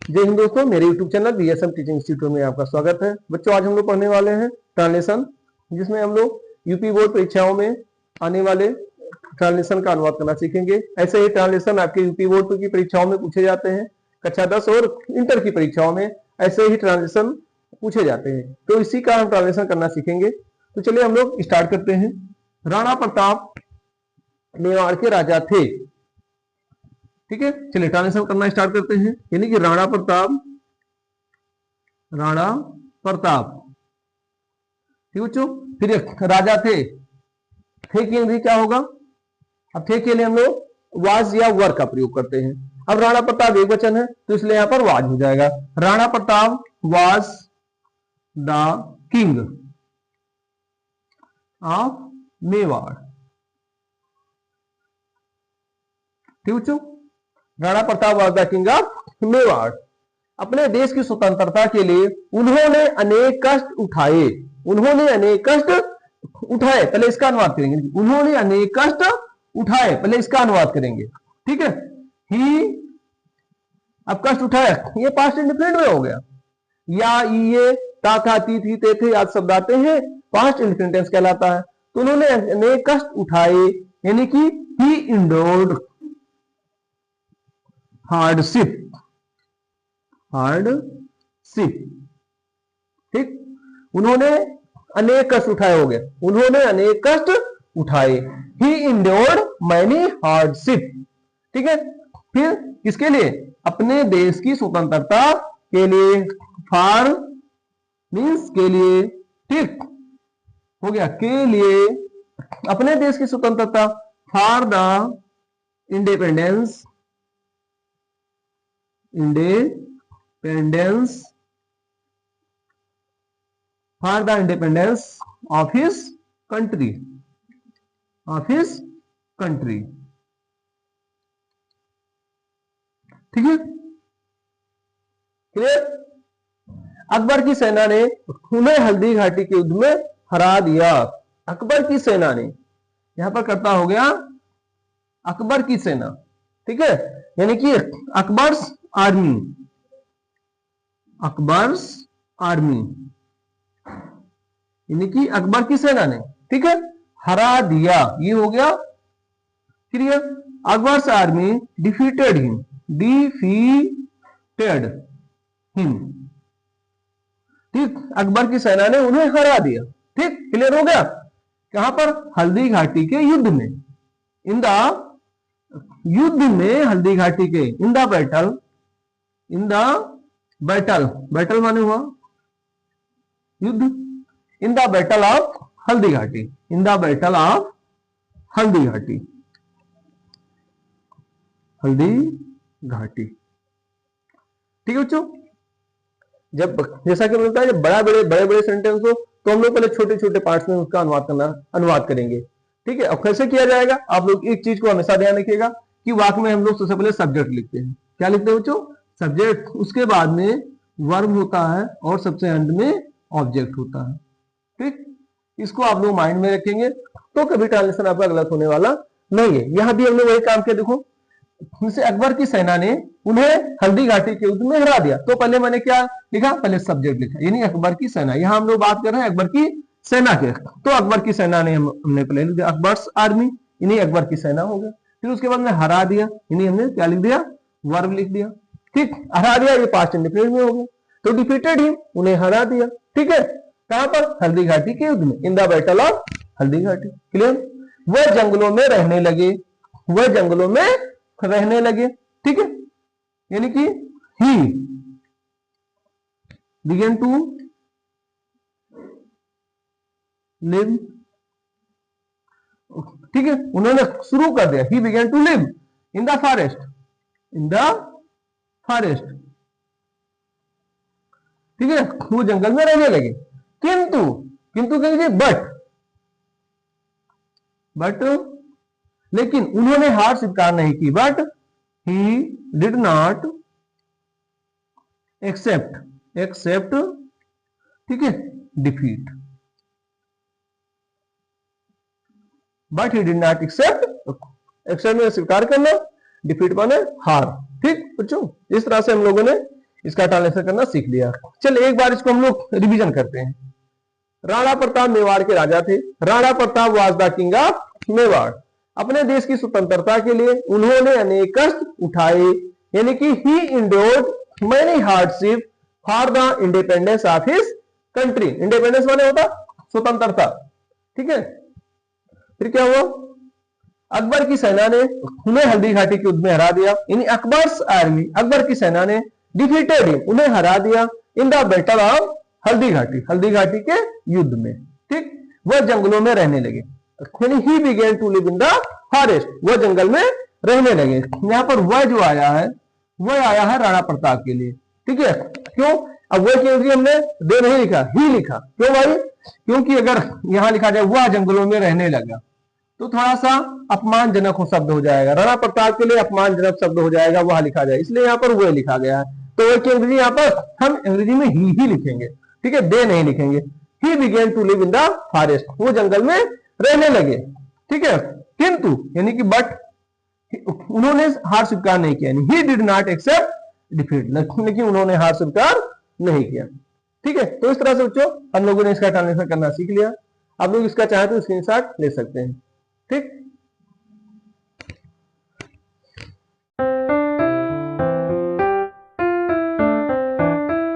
जय हिंद दोस्तों, मेरे YouTube channel BSM teaching institute में आपका स्वागत है। बच्चों, आज हम लोग पढ़ने वाले हैं ट्रांसलेशन, जिसमें हम लोग यूपी बोर्ड परीक्षाओं में आने वाले ट्रांसलेशन का अनुवाद करना सीखेंगे। ऐसे ही ट्रांसलेशन आपके यूपी बोर्ड की परीक्षाओं में पूछे जाते हैं। कक्षा 10 और इंटर की परीक्षाओं में ऐसे ही ट्रांसलेशन पूछे जाते हैं, तो इसी का हम ट्रांसलेशन करना सीखेंगे। तो चलिए हम लोग स्टार्ट करते हैं। राणा प्रताप मेवाड़ के राजा थे। ठीक है, चलिए ट्रांसलेशन करना स्टार्ट करते हैं। यानी कि राणा प्रताप ठीक बच्चों, फिर राजा थे के लिए क्या होगा? अब थे के लिए हम लोग वाज या वर का प्रयोग करते हैं। अब राणा प्रताप एक वचन है तो इसलिए यहां पर वाज हो जाएगा। Rana Pratap was the king of Mewar. ठीक बच्चों, Rana Pratap was the king of Mewar. अपने देश की स्वतंत्रता के लिए उन्होंने अनेक कष्ट उठाए। उन्होंने अनेक कष्ट उठाए, पहले इसका अनुवाद करेंगे। उन्होंने अनेक कष्ट उठाए, पहले इसका अनुवाद करेंगे। ठीक है, ही, अब कष्ट उठाए ये पास्ट इंडिफिनिट में हो गया। या, ये, ता, था, ती, थी, ते, थे आदि शब्द आते हैं, पास्ट इंडिफिनिट टेंस कहलाता है। तो उन्होंने अनेक कष्ट उठाए, यानी कि ही इंडोर्ड हार्डशिप। ठीक, उन्होंने अनेक कष्ट उठाए हो गए। उन्होंने अनेक कष्ट उठाए। ही इंड्योर्ड मैनी हार्डशिप। ठीक है, फिर किसके लिए? अपने देश की स्वतंत्रता के लिए। फॉर मीन्स के लिए। ठीक हो गया, के लिए, अपने देश की स्वतंत्रता। For the independence for the independence of his country, ठीक है, क्लियर। अकबर की सेना ने उन्हें हल्दी घाटी के युद्ध में हरा दिया। अकबर की सेना ने, यहां पर करता हो गया अकबर की सेना। ठीक है, यानी कि अकबर्स आर्मी, यानी कि अकबर की सेना ने, ठीक है, हरा दिया, ये हो गया clear. Akbar's army defeated him, ठीक, अकबर की सेना ने उन्हें हरा दिया। ठीक, क्लियर हो गया। कहां पर? हल्दी घाटी के युद्ध में। इन द युद्ध में, हल्दी घाटी के, इन द बैटल माने हुआ युद्ध। In the battle of Haldi Ghati, in the battle of Haldi Ghati, ठीक है बच्चों। जब, जैसा कि बोलता है, जब बड़े सेंटेंस हो तो हम लोग पहले छोटे छोटे पार्ट्स में उसका अनुवाद करेंगे। ठीक है, अब कैसे किया जाएगा? आप लोग एक चीज को हमेशा ध्यान रखिएगा कि वाक्य में हम लोग सबसे पहले सब्जेक्ट लिखते हैं। क्या लिखते हैं बच्चों? सब्जेक्ट, उसके बाद में वर्ब होता है और सबसे अंत में ऑब्जेक्ट होता है। ठीक, इसको आप लोग माइंड में रखेंगे तो कभी ट्रांसलेशन आपका गलत होने वाला नहीं है। यहां भी हमने वही काम किया। देखो, जैसे अकबर की सेना ने उन्हें हल्दी घाटी के युद्ध में हरा दिया, तो पहले मैंने क्या लिखा? पहले सब्जेक्ट लिखा, यानी अकबर की सेना। यहां हम लोग बात कर रहे हैं अकबर की सेना के, तो अकबर की सेना ने हमने पहले लिख दिया अकबर्स आर्मी, यानी अकबर की सेना हो गया। फिर उसके बाद में हरा दिया, यानी हमने क्या लिख दिया? वर्ब लिख दिया। ठीक, हरा दिया, ये पास्ट इंडिफिनिट में हो गया। तो डिफीटेड हिम, उन्हें हरा दिया। ठीक है, कहां पर? हल्दी घाटी के युद्ध में, in the battle of Haldi Ghati. Clear. वह जंगलों में रहने लगे, ठीक है, यानी कि ही बिगेन टू लिव। ठीक है, उन्होंने शुरू कर दिया, he began to live in the forest, ठीक है, वो जंगल में रहने लगे। किंतु कहेंगे बट लेकिन उन्होंने हार स्वीकार नहीं की। But he did not accept, ठीक है, defeat. But he did not accept में स्वीकार करना, डिफीट माने हार। ठीक बच्चों, इस तरह से हम लोगों ने इसका ट्रांसलेशन करना सीख लिया। चलिए एक बार इसको हम लोग रिवीजन करते हैं। राणा प्रताप मेवाड़ के राजा थे। Rana Pratap was the king of Mewar. अपने देश की स्वतंत्रता के लिए उन्होंने अनेक कष्ट उठाए, यानी कि he endured many hardship for the independence of his country. Independence माने होता स्वतंत्रता, ठीक है। फिर क्या हुआ, अकबर की सेना ने उन्हें हल्दी घाटी के युद्ध में हरा दिया, यानी अकबर्स आर्मी, अकबर की सेना ने डिफीटेड हिम, उन्हें हरा दिया in the battle of Haldi Ghati, Haldi Ghati के युद्ध में, ठीक। वह जंगलों में रहने लगे, he began to live in the forest, वह जंगल में रहने लगे। यहां पर वह जो आया है, वह आया है राणा प्रताप के लिए, ठीक है। क्यों, अब वह की हमने दे नहीं लिखा, ही लिखा, क्यों भाई, क्योंकि अगर यहां लिखा जाए वह जंगलों में रहने लगा तो थोड़ा सा अपमानजनक हो शब्द हो जाएगा, राणा प्रताप के लिए अपमानजनक शब्द हो जाएगा, वह लिखा जाए, इसलिए यहाँ पर वह लिखा गया है। तो वह की अंग्रेजी यहाँ पर हम अंग्रेजी में ही लिखेंगे, ठीक है, दे नहीं लिखेंगे। He began to live in the forest, वो जंगल में रहने लगे, ठीक है। किंतु यानी कि बट उन्होंने हार स्वीकार नहीं किया, he did not accept defeat, लेकिन उन्होंने हार स्वीकार नहीं किया, ठीक है। तो इस तरह से बच्चों हम लोगों ने इसका ट्रांसलेशन करना सीख लिया। आप लोग इसका चाहे तो स्क्रीनशॉट ले सकते हैं, ठीक।